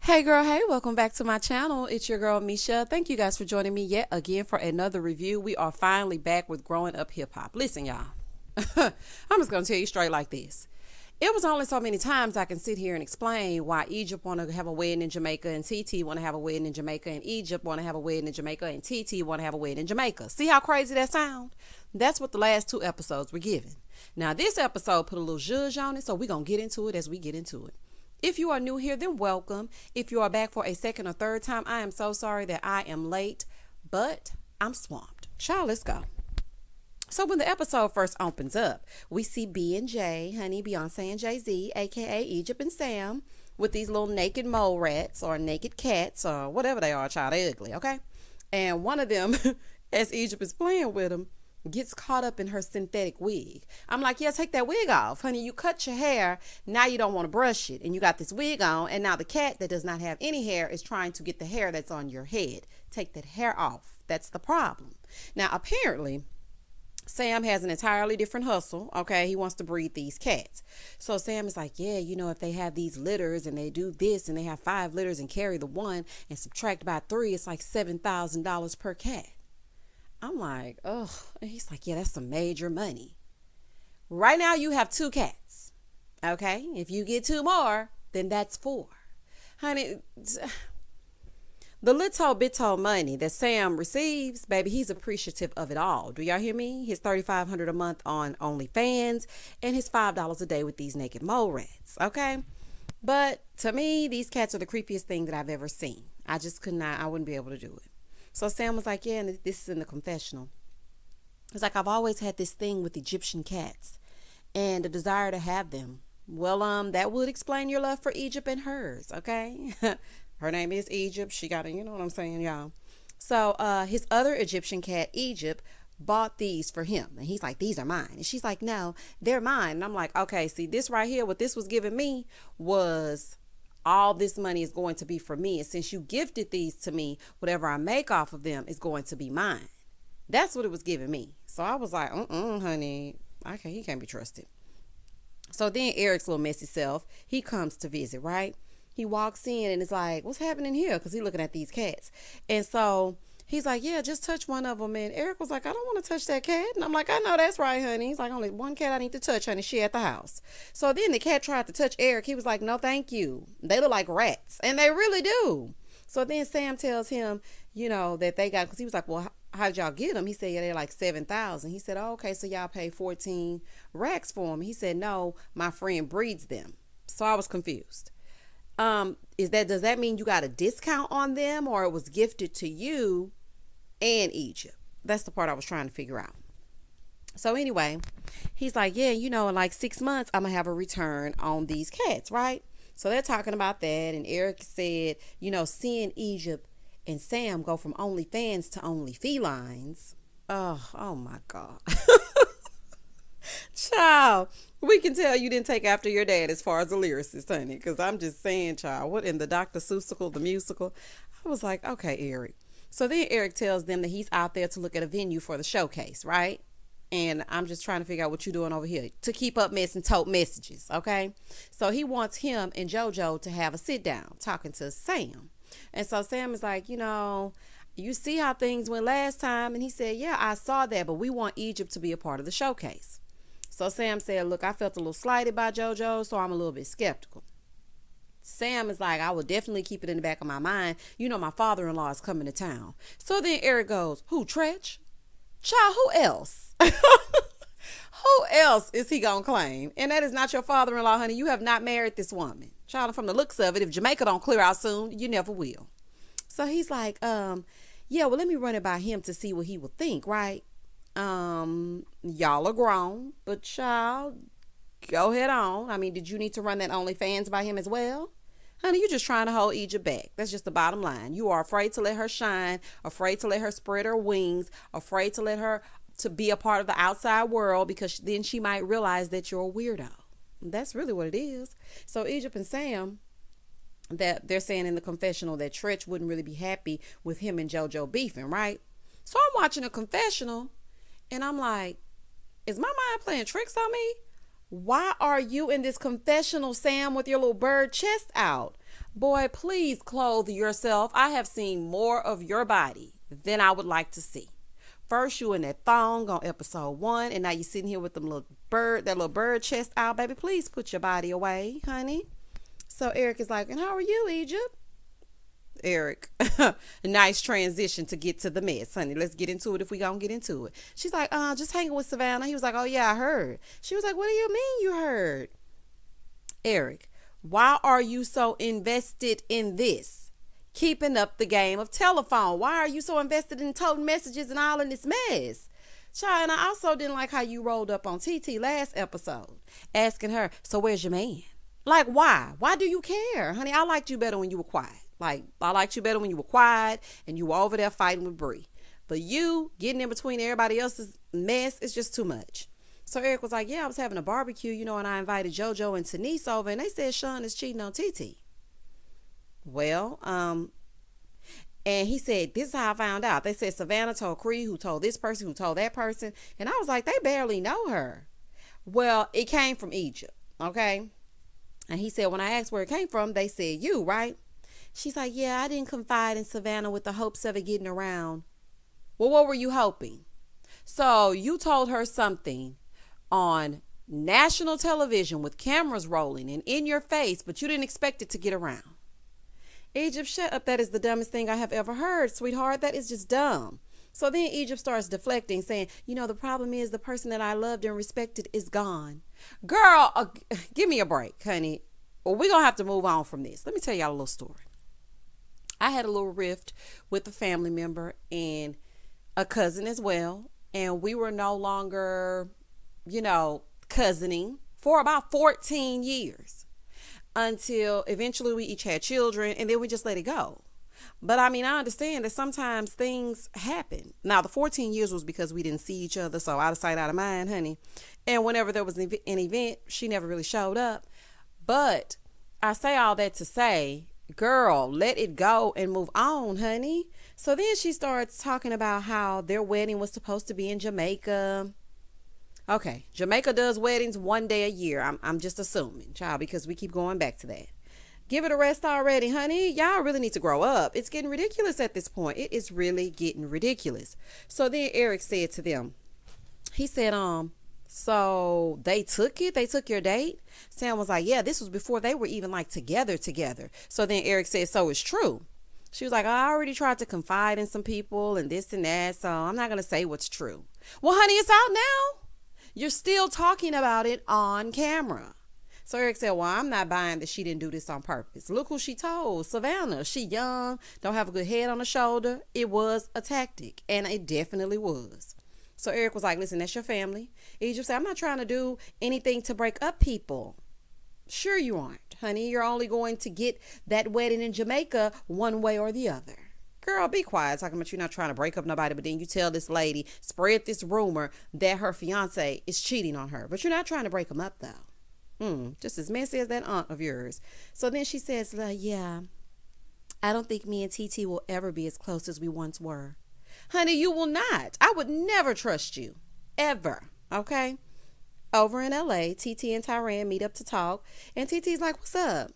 Hey girl, hey, welcome back to my channel. It's your girl Misha. Thank you guys for joining me yet again for another review. We are finally back with growing up hip hop. Listen, y'all. I'm just gonna tell you straight like this. It was only so many times I can sit here and explain why Egypt want to have a wedding in Jamaica and TT want to have a wedding in Jamaica and Egypt want to have a wedding in Jamaica and TT want to have a wedding in Jamaica. See how crazy that sound? That's what the last two episodes were giving. Now this episode put a little zhuzh on it, so we're gonna get into it as we get into it. If you are new here, then welcome. If you are back for a second or third time, I am so sorry that I am late, but I'm swamped. Child, let's go. So when the episode first opens up, we see B and J, honey, Beyonce and Jay-Z, aka Egypt and Sam, with these little naked mole rats or naked cats or whatever they are, child, they ugly, okay? And one of them, as Egypt is playing with them, gets caught up in her synthetic wig. I'm like, yeah, take that wig off. Honey, you cut your hair. Now you don't want to brush it. And you got this wig on. And now the cat that does not have any hair is trying to get the hair that's on your head. Take that hair off. That's the problem. Now, apparently, Sam has an entirely different hustle. Okay, he wants to breed these cats. So Sam is like, yeah, if they have these litters and they do this and they have 5 litters and carry the one and subtract by 3, it's like $7,000 per cat. I'm like, oh, and he's like, yeah, that's some major money. Right now you have 2 cats. Okay, if you get 2 more, then that's 4. Honey, the little bito money that Sam receives, baby, he's appreciative of it all. Do y'all hear me? His $3,500 a month on OnlyFans and his $5 a day with these naked mole rats. Okay, but to me, these cats are the creepiest thing that I've ever seen. I just could not. I wouldn't be able to do it. So Sam was like, yeah, and this is in the confessional. It's like, I've always had this thing with Egyptian cats and a desire to have them. Well, that would explain your love for Egypt and hers, okay? Her name is Egypt. She got it, you know what I'm saying, y'all? So his other Egyptian cat, Egypt, bought these for him. And he's like, these are mine. And she's like, no, they're mine. And I'm like, okay, see, this right here, what this was giving me was all this money is going to be for me. And since you gifted these to me, whatever I make off of them is going to be mine. That's what it was giving me. So I was like, honey, he can't be trusted. So then Eric's little messy self, he comes to visit, right? He walks in and it's like, what's happening here? Because he's looking at these cats. And so he's like, yeah, just touch one of them. And Eric was like, I don't want to touch that cat. And I'm like, I know that's right, honey. He's like, only one cat I need to touch, honey. She at the house. So then the cat tried to touch Eric. He was like, no, thank you. They look like rats. And they really do. So then Sam tells him, that they got, because he was like, well, how did y'all get them? He said, yeah, they're like 7,000. He said, oh, okay, so y'all pay 14 racks for them. He said, no, my friend breeds them. So I was confused. Does that mean you got a discount on them, or it was gifted to you and Egypt? That's the part I was trying to figure out. So anyway, he's like, yeah, in like 6 months, I'm gonna have a return on these cats, right? So they're talking about that, and Eric said, seeing Egypt and Sam go from OnlyFans to Only Felines. Oh my God. Child, we can tell you didn't take after your dad as far as the lyricist, honey, because I'm just saying, child, what in the Dr. Seussical, the musical? I was like, okay, Eric. So then Eric tells them that he's out there to look at a venue for the showcase, right? And I'm just trying to figure out what you're doing over here to keep up mess and tote messages, okay? So he wants him and JoJo to have a sit down talking to Sam. And so Sam is like, you see how things went last time? And he said, yeah, I saw that, but we want Egypt to be a part of the showcase. So Sam said, look, I felt a little slighted by JoJo, so I'm a little bit skeptical. Sam is like, I will definitely keep it in the back of my mind. My father-in-law is coming to town. So then Eric goes, who, Tretch? Child, who else? Who else is he going to claim? And that is not your father-in-law, honey. You have not married this woman. Child, from the looks of it, if Jamaica don't clear out soon, you never will. So he's like, yeah, well, let me run it by him to see what he will think, right? Y'all are grown, but child, go ahead on. I mean, did you need to run that OnlyFans by him as well? Honey, you're just trying to hold Egypt back. That's just the bottom line. You are afraid to let her shine, afraid to let her spread her wings, afraid to let her to be a part of the outside world, because then she might realize that you're a weirdo. That's really what it is. So Egypt and Sam, that they're saying in the confessional that Tretch wouldn't really be happy with him and JoJo beefing, right? So I'm watching a confessional and I'm like, is my mind playing tricks on me? Why are you in this confessional, Sam, with your little bird chest out? Boy, please clothe yourself. I have seen more of your body than I would like to see. First, you in that thong on episode 1, and now you sitting here with that little bird chest out. Baby, please put your body away, honey. So Eric is like, and how are you, Egypt? Eric, nice transition to get to the mess, honey. Let's get into it if we gonna get into it. She's like, just hanging with Savannah. He was like, oh yeah, I heard. She was like, what do you mean you heard? Eric, why are you so invested in this? Keeping up the game of telephone. Why are you so invested in toting messages and all in this mess? Child, and I also didn't like how you rolled up on TT last episode, asking her, so where's your man? Like, why? Why do you care? Honey, I liked you better when you were quiet. Like, I liked you better when you were quiet and you were over there fighting with Bree. But you getting in between everybody else's mess is just too much. So Eric was like, yeah, I was having a barbecue, and I invited JoJo and Denise over, and they said Sean is cheating on TT. Well, and he said, this is how I found out. They said Savannah told Cree, who told this person, who told that person. And I was like, they barely know her. Well, it came from Egypt, okay? And he said, when I asked where it came from, they said you, right? She's like, yeah, I didn't confide in Savannah with the hopes of it getting around. Well, what were you hoping? So you told her something on national television with cameras rolling and in your face, but you didn't expect it to get around. Egypt, shut up. That is the dumbest thing I have ever heard, sweetheart. That is just dumb. So then Egypt starts deflecting, saying, the problem is the person that I loved and respected is gone. Girl, give me a break, honey. Well, we're going to have to move on from this. Let me tell y'all a little story. I had a little rift with a family member and a cousin as well. And we were no longer, cousining for about 14 years until eventually we each had children, and then we just let it go. But I understand that sometimes things happen. Now, the 14 years was because we didn't see each other, so out of sight, out of mind, honey. And whenever there was an event, she never really showed up. But I say all that to say, girl, let it go and move on, honey. So then she starts talking about how their wedding was supposed to be in Jamaica. Okay, Jamaica does weddings one day a year. I'm just assuming, child, because we keep going back to that. Give it a rest already, honey. Y'all really need to grow up. It's getting ridiculous at this point. It is really getting ridiculous. So then Eric said to them, he said, so they took it? They took your date? Sam was like, yeah, this was before they were even like together. So then Eric said, so it's true. She was like, I already tried to confide in some people and this and that, so I'm not going to say what's true. Well, honey, it's out now. You're still talking about it on camera. So Eric said, well, I'm not buying that she didn't do this on purpose. Look who she told, Savannah. She young, don't have a good head on her shoulder. It was a tactic, and it definitely was. So Eric was like, listen, that's your family. Egypt said, I'm not trying to do anything to break up people. Sure you aren't, honey. You're only going to get that wedding in Jamaica one way or the other. Girl, be quiet, talking about you're not trying to break up nobody, but then you tell this lady, spread this rumor that her fiance is cheating on her. But you're not trying to break them up, though. Just as messy as that aunt of yours. So then she says, yeah, I don't think me and TT will ever be as close as we once were. Honey, you will not. I would never trust you. Ever. Okay? Over in LA, TT and Tyran meet up to talk. And TT's like, what's up?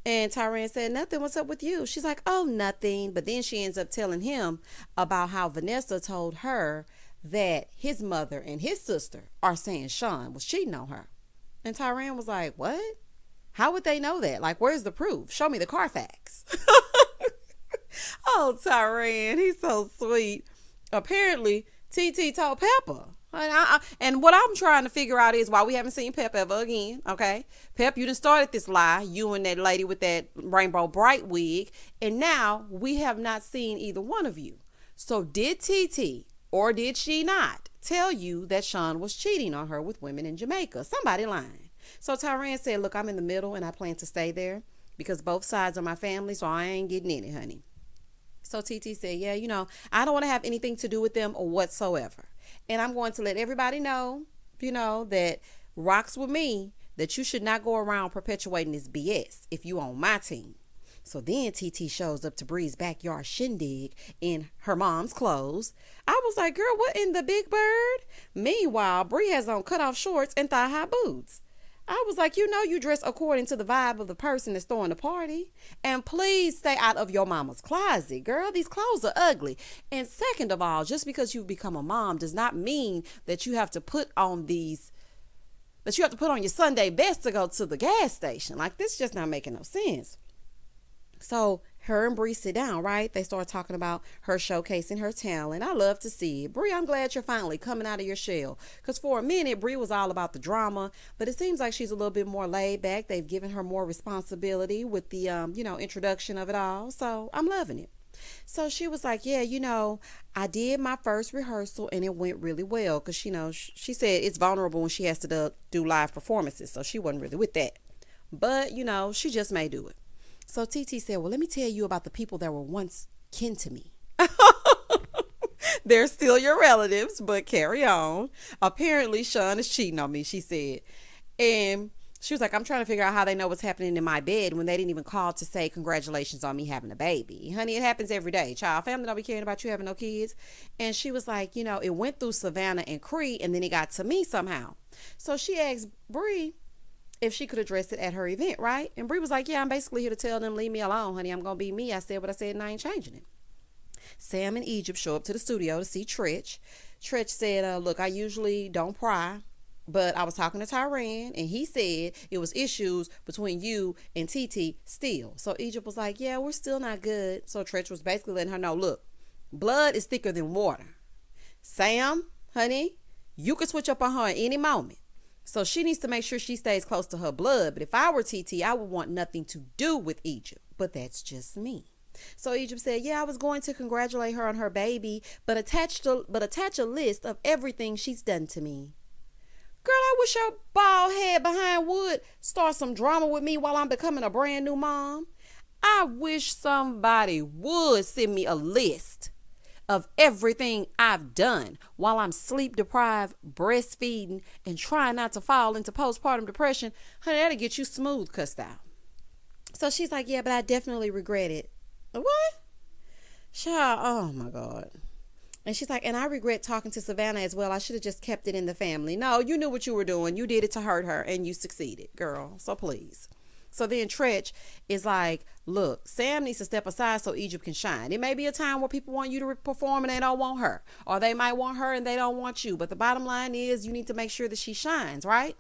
And Tyran said, nothing. What's up with you? She's like, oh, nothing. But then she ends up telling him about how Vanessa told her that his mother and his sister are saying Sean was cheating on her. And Tyran was like, what? How would they know that? Like, where's the proof? Show me the Carfax. Oh, Tyran, he's so sweet. Apparently, TT told Pepper. And what I'm trying to figure out is why we haven't seen Pep ever again, okay? Pep, you done started this lie, you and that lady with that rainbow bright wig, and now we have not seen either one of you. So did TT, or did she not, tell you that Sean was cheating on her with women in Jamaica? Somebody lying. So Tyran said, look, I'm in the middle, and I plan to stay there because both sides are my family, so I ain't getting in it, honey. So TT said, yeah, I don't want to have anything to do with them or whatsoever. And I'm going to let everybody know, that rocks with me, that you should not go around perpetuating this BS if you on my team. So then TT shows up to Bree's backyard shindig in her mom's clothes. I was like, girl, what in the big bird? Meanwhile, Bree has on cutoff shorts and thigh-high boots. I was like, you know, you dress according to the vibe of the person that's throwing the party. And please stay out of your mama's closet, girl. These clothes are ugly. And second of all, just because you've become a mom does not mean that you have to put on your Sunday best to go to the gas station. Like, this just not making no sense. So her and Bree sit down, right? They start talking about her showcasing her talent. I love to see it. Bree, I'm glad you're finally coming out of your shell. Because for a minute, Bree was all about the drama. But it seems like she's a little bit more laid back. They've given her more responsibility with the, introduction of it all. So I'm loving it. So she was like, yeah, I did my first rehearsal and it went really well. Because, she said it's vulnerable when she has to do live performances. So she wasn't really with that. But, she just may do it. So TT said, well, let me tell you about the people that were once kin to me. They're still your relatives, but carry on. Apparently, Sean is cheating on me, she said. And she was like, I'm trying to figure out how they know what's happening in my bed when they didn't even call to say congratulations on me having a baby. Honey, it happens every day. Child, family don't be caring about you having no kids. And she was like, it went through Savannah and Cree, and then it got to me somehow. So she asked Bree if she could address it at her event, right? And Bree was like, yeah, I'm basically here to tell them, leave me alone, honey. I'm going to be me. I said what I said and I ain't changing it. Sam and Egypt show up to the studio to see Tretch. Tretch said, look, I usually don't pry, but I was talking to Tyran and he said it was issues between you and TT still. So Egypt was like, yeah, we're still not good. So Tretch was basically letting her know, look, blood is thicker than water. Sam, honey, you could switch up on her at any moment. So she needs to make sure she stays close to her blood. But if I were TT, I would want nothing to do with Egypt. But that's just me. So Egypt said, yeah, I was going to congratulate her on her baby, but attach a list of everything she's done to me. Girl, I wish your bald head behind would start some drama with me while I'm becoming a brand new mom. I wish somebody would send me a list of everything I've done while I'm sleep deprived, breastfeeding, and trying not to fall into postpartum depression. Honey, that'll get you smooth cussed out. So she's like, yeah, but I definitely regret it. What? Child, oh my God. And she's like, and I regret talking to Savannah as well. I should have just kept it in the family. No, you knew what you were doing. You did it to hurt her and you succeeded, girl. So please. So then Tretch is like, look, Sam needs to step aside so Egypt can shine. It may be a time where people want you to perform and they don't want her. Or they might want her and they don't want you. But the bottom line is you need to make sure that she shines, right?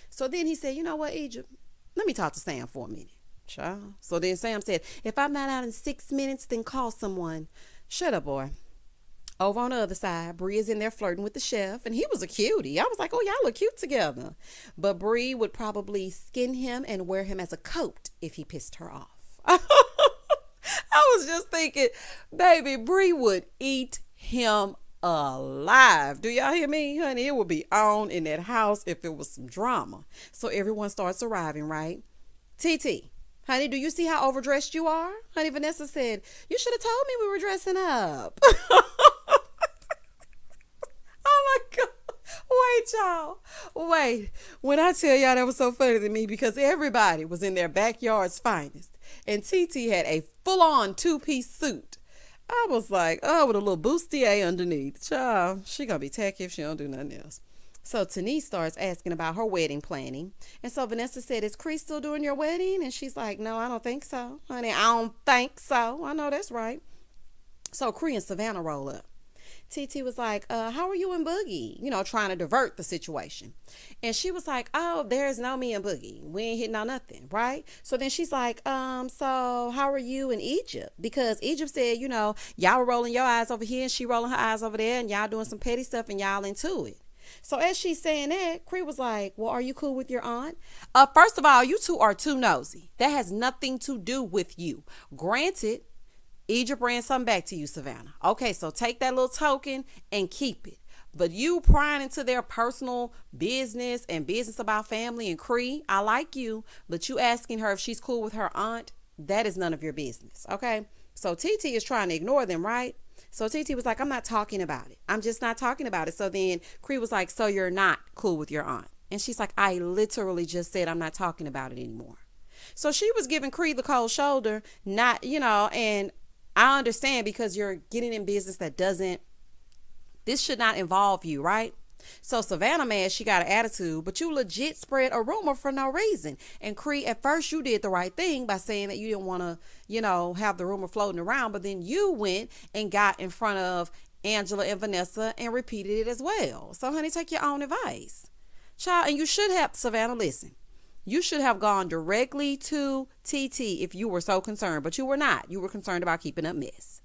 So then he said, you know what, Egypt? Let me talk to Sam for a minute. Child. So then Sam said, if I'm not out in 6 minutes, then call someone. Shut up, boy. Over on the other side, Bree is in there flirting with the chef, and he was a cutie. I was like, oh, y'all look cute together. But Bree would probably skin him and wear him as a coat if he pissed her off. I was just thinking, baby, Bree would eat him alive. Do y'all hear me, honey? It would be on in that house if it was some drama. So everyone starts arriving, right? TT, honey, do you see how overdressed you are? Honey, Vanessa said, you should have told me we were dressing up. Oh my God. Wait, y'all. Wait. When I tell y'all that was so funny to me because everybody was in their backyard's finest. And TT had a full-on two-piece suit. I was like, oh, with a little bustier underneath. Child, she gonna be tacky if she don't do nothing else. So Tanise starts asking about her wedding planning. And so Vanessa said, is Cree still doing your wedding? And she's like, no, I don't think so. Honey, I don't think so. I know that's right. So Cree and Savannah roll up. TT was like, how are you and Boogie? Trying to divert the situation. And she was like, oh, there's no me and Boogie. We ain't hitting on nothing, right? So then she's like, so how are you in Egypt? Because Egypt said, y'all were rolling your eyes over here and she rolling her eyes over there and y'all doing some petty stuff and y'all into it. So as she's saying that, Cree was like, well, are you cool with your aunt? First of all, you two are too nosy. That has nothing to do with you. Granted, Egypt ran something back to you, Savannah. Okay, so take that little token and keep it. But you prying into their personal business and business about family and Cree, I like you, but you asking her if she's cool with her aunt, that is none of your business, okay? So TT is trying to ignore them, right? So TT was like, I'm not talking about it. I'm just not talking about it. So then Cree was like, so you're not cool with your aunt? And she's like, I literally just said I'm not talking about it anymore. So she was giving Cree the cold shoulder, not, and I understand because you're getting in business that this should not involve you, right? So Savannah mad she got an attitude, but you legit spread a rumor for no reason. And Cree, at first you did the right thing by saying that you didn't want to, have the rumor floating around, but then you went and got in front of Angela and Vanessa and repeated it as well. So honey, take your own advice. Child, and you should have, Savannah, listen. You should have gone directly to TT if you were so concerned, but you were not. You were concerned about keeping up mess.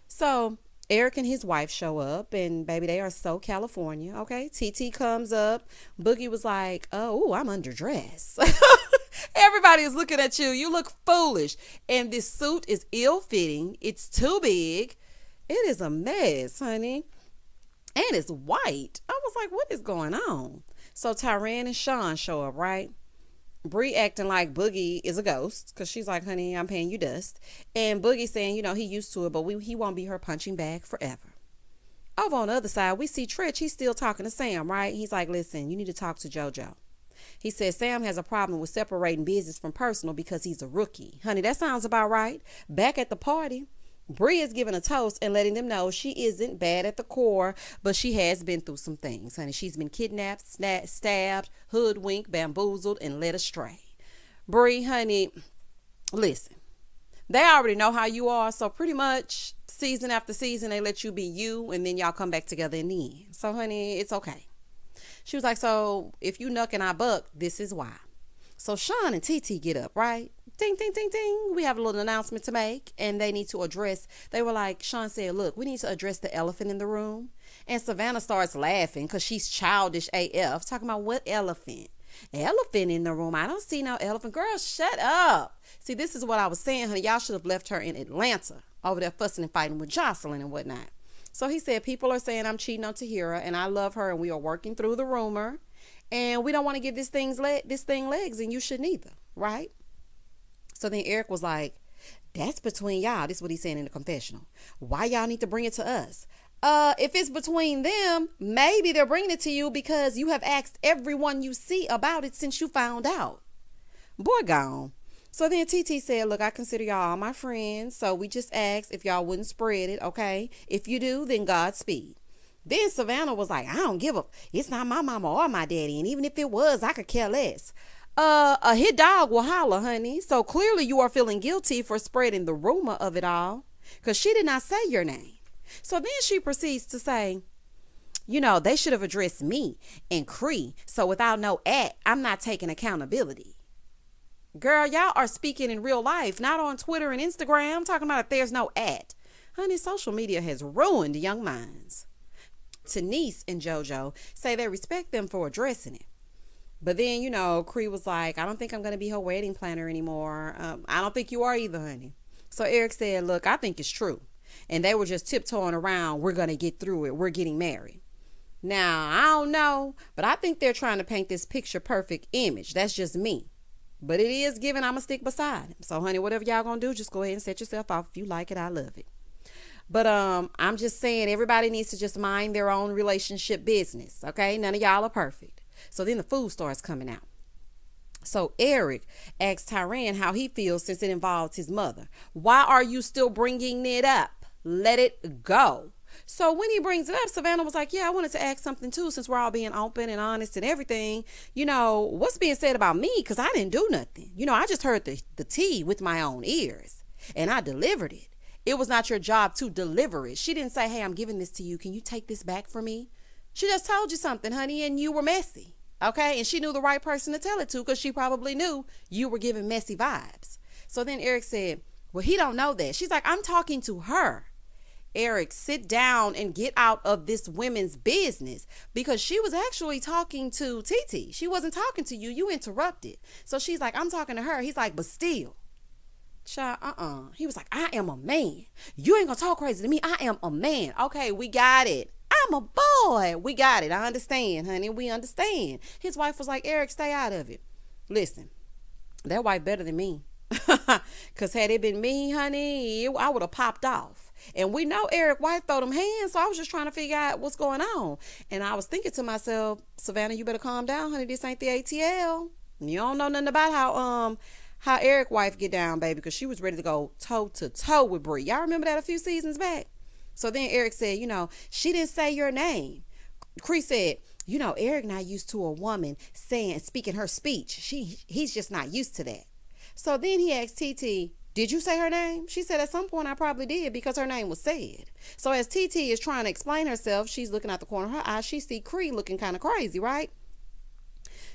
So Eric and his wife show up, and baby, they are so California. Okay, TT comes up. Boogie was like, "Oh, I'm underdressed." Everybody is looking at you. You look foolish, and this suit is ill-fitting. It's too big. It is a mess, honey, and it's white. I was like, "What is going on?" So Tyran and Sean show up, right? Bree acting like Boogie is a ghost because she's like, honey, I'm paying you dust. And Boogie saying, he used to it, but he won't be her punching bag forever. Over on the other side, we see Tritch. He's still talking to Sam, right? He's like, listen, you need to talk to JoJo. He says Sam has a problem with separating business from personal because he's a rookie. Honey, that sounds about right. Back at the party, Bree is giving a toast and letting them know she isn't bad at the core, but she has been through some things, honey. She's been kidnapped, stabbed, hoodwinked, bamboozled, and led astray. Bree, honey, listen. They already know how you are, so pretty much season after season, they let you be you, and then y'all come back together in the end. So, honey, it's okay. She was like, so if you nuck and I buck, this is why. So Sean and TT get up, right? Ding, ding, ding, ding. We have a little announcement to make, and they need to address. They were like, Sean said, look, we need to address the elephant in the room. And Savannah starts laughing because she's childish AF, talking about what elephant? Elephant in the room. I don't see no elephant. Girl, shut up. See, this is what I was saying, honey. Y'all should have left her in Atlanta over there fussing and fighting with Jocelyn and whatnot. So he said, people are saying I'm cheating on Tahira, and I love her, and we are working through the rumor, and we don't want to give this thing legs, and you shouldn't either, right? So then Eric was like, that's between y'all. This is what he's saying in the confessional. Why y'all need to bring it to us? If it's between them, maybe they're bringing it to you because you have asked everyone you see about it since you found out. Boy, gone. So then TT said, look, I consider y'all all my friends. So we just asked if y'all wouldn't spread it, okay? If you do, then Godspeed. Then Savannah was like, I don't give a, it's not my mama or my daddy. And even if it was, I could care less. A hit dog will holler, honey. So clearly you are feeling guilty for spreading the rumor of it all because she did not say your name. So then she proceeds to say, they should have addressed me and Cree. So without no I'm not taking accountability. Girl, y'all are speaking in real life, not on Twitter and Instagram, talking about if there's no Honey, social media has ruined young minds. Tanise and JoJo say they respect them for addressing it. But then, Cree was like, I don't think I'm going to be her wedding planner anymore. I don't think you are either, honey. So Eric said, look, I think it's true. And they were just tiptoeing around, we're going to get through it. We're getting married. Now, I don't know, but I think they're trying to paint this picture perfect image. That's just me. But it is given I'm going to stick beside him. So, honey, whatever y'all going to do, just go ahead and set yourself off. If you like it, I love it. But I'm just saying everybody needs to just mind their own relationship business, okay? None of y'all are perfect. So then the food starts coming out. So Eric asks Tyran how he feels since it involves his mother. Why are you still bringing it up? Let it go. So when he brings it up, Savannah was like, yeah, I wanted to ask something too, since we're all being open and honest and everything. What's being said about me? Because I didn't do nothing. I just heard the tea with my own ears and I delivered it. It was not your job to deliver it. She didn't say, hey, I'm giving this to you. Can you take this back for me? She just told you something, honey, and you were messy. Okay. And she knew the right person to tell it to because she probably knew you were giving messy vibes. So then Eric said, well, he don't know that. She's like, I'm talking to her. Eric, sit down and get out of this women's business because she was actually talking to TT. She wasn't talking to you. You interrupted. So she's like, I'm talking to her. He's like, but still. Child, He was like, I am a man. You ain't gonna talk crazy to me. I am a man. Okay, we got it. I'm a boy. We got it. I understand, honey. We understand. His wife was like, Eric, stay out of it. Listen, that wife better than me. Because had it been me, honey, I would have popped off. And we know Eric White throw them hands, so I was just trying to figure out what's going on. And I was thinking to myself, Savannah, you better calm down, honey. This ain't the ATL. You don't know nothing about how Eric wife get down, baby, because she was ready to go toe to toe with Bree. Y'all remember that a few seasons back? So then Eric said, she didn't say your name. Cree said, Eric not used to a woman speaking her speech. He's just not used to that. So then he asked TT, did you say her name? She said at some point I probably did because her name was said. So as TT is trying to explain herself, she's looking out the corner of her eye. She see Cree looking kind of crazy, right?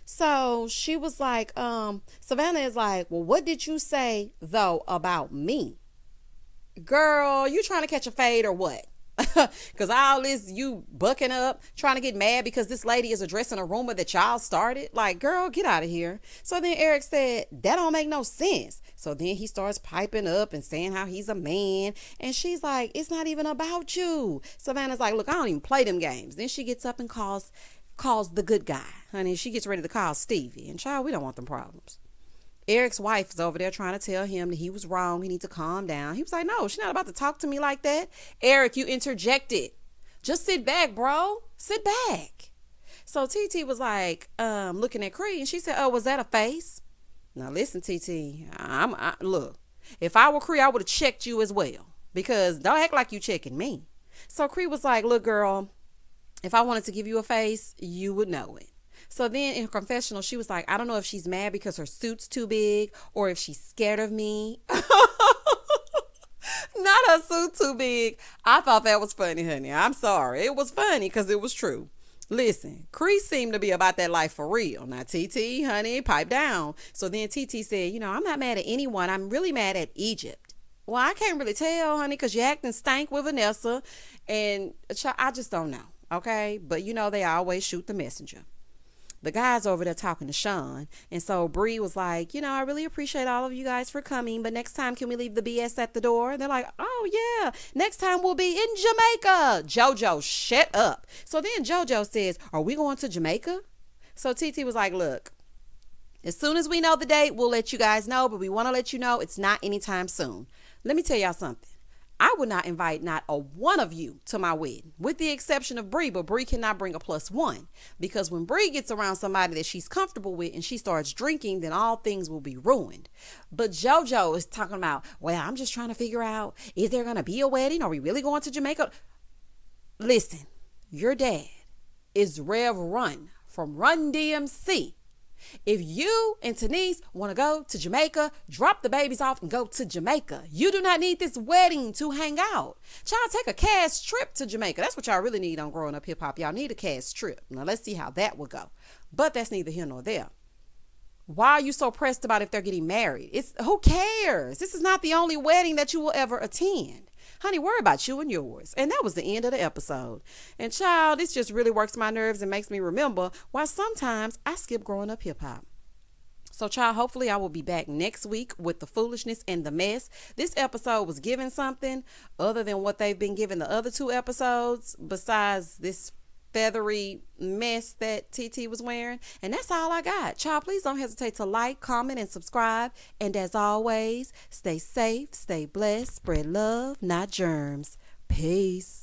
So she was like, Savannah is like, well, what did you say though about me? Girl, you trying to catch a fade or what? Because all this you bucking up, trying to get mad because this lady is addressing a rumor that y'all started. Like, girl, get out of here. So then Eric said, that don't make no sense. So then he starts piping up and saying how he's a man. And she's like, it's not even about you. Savannah's like, look, I don't even play them games. Then she gets up and calls the good guy. Honey, she gets ready to call Stevie. And child, we don't want them problems. Eric's wife is over there trying to tell him that he was wrong. He needs to calm down. He was like, no, she's not about to talk to me like that. Eric, you interjected. Just sit back, bro. Sit back. So TT was like, looking at Cree, and she said, oh, was that a face? Now listen, TT, look, if I were Cree, I would have checked you as well, because don't act like you checking me. So Cree was like, look, girl, if I wanted to give you a face, you would know it. So then in her confessional, she was like, I don't know if she's mad because her suit's too big or if she's scared of me. Not her suit too big. I thought that was funny, honey. I'm sorry. It was funny because it was true. Listen, Cree seemed to be about that life for real. Now, TT, honey, pipe down. So then TT said, I'm not mad at anyone. I'm really mad at Egypt. Well, I can't really tell, honey, because you're acting stank with Vanessa. And I just don't know, okay? But, they always shoot the messenger. The guy's over there talking to Sean. And so Bree was like, I really appreciate all of you guys for coming, but next time can we leave the BS at the door? And they're like, oh yeah, next time we'll be in Jamaica. JoJo, shut up. So then JoJo says, are we going to Jamaica? So TT was like, look, as soon as we know the date, we'll let you guys know, but we want to let you know it's not anytime soon. Let me tell y'all something. I would not invite not a one of you to my wedding, with the exception of Bree, but Bree cannot bring a +1, because when Bree gets around somebody that she's comfortable with and she starts drinking, then all things will be ruined. But JoJo is talking about, well, I'm just trying to figure out, is there going to be a wedding? Are we really going to Jamaica? Listen, your dad is Rev Run from Run DMC. If you and Tanise want to go to Jamaica, drop the babies off and go to Jamaica. You do not need this wedding to hang out. Child, take a cash trip to Jamaica. That's what y'all really need on Growing Up Hip Hop. Y'all need a cash trip. Now, let's see how that will go. But that's neither here nor there. Why are you so pressed about if they're getting married? Who cares? This is not the only wedding that you will ever attend. Honey, worry about you and yours. And that was the end of the episode. And child, this just really works my nerves and makes me remember why sometimes I skip Growing Up Hip Hop. So child, hopefully I will be back next week with the foolishness and the mess. This episode was given something other than what they've been given the other 2 episodes, besides this feathery mess that TT was wearing. And that's all I got. Child, please don't hesitate to like, comment, and subscribe. And as always, stay safe, stay blessed, spread love, not germs. Peace.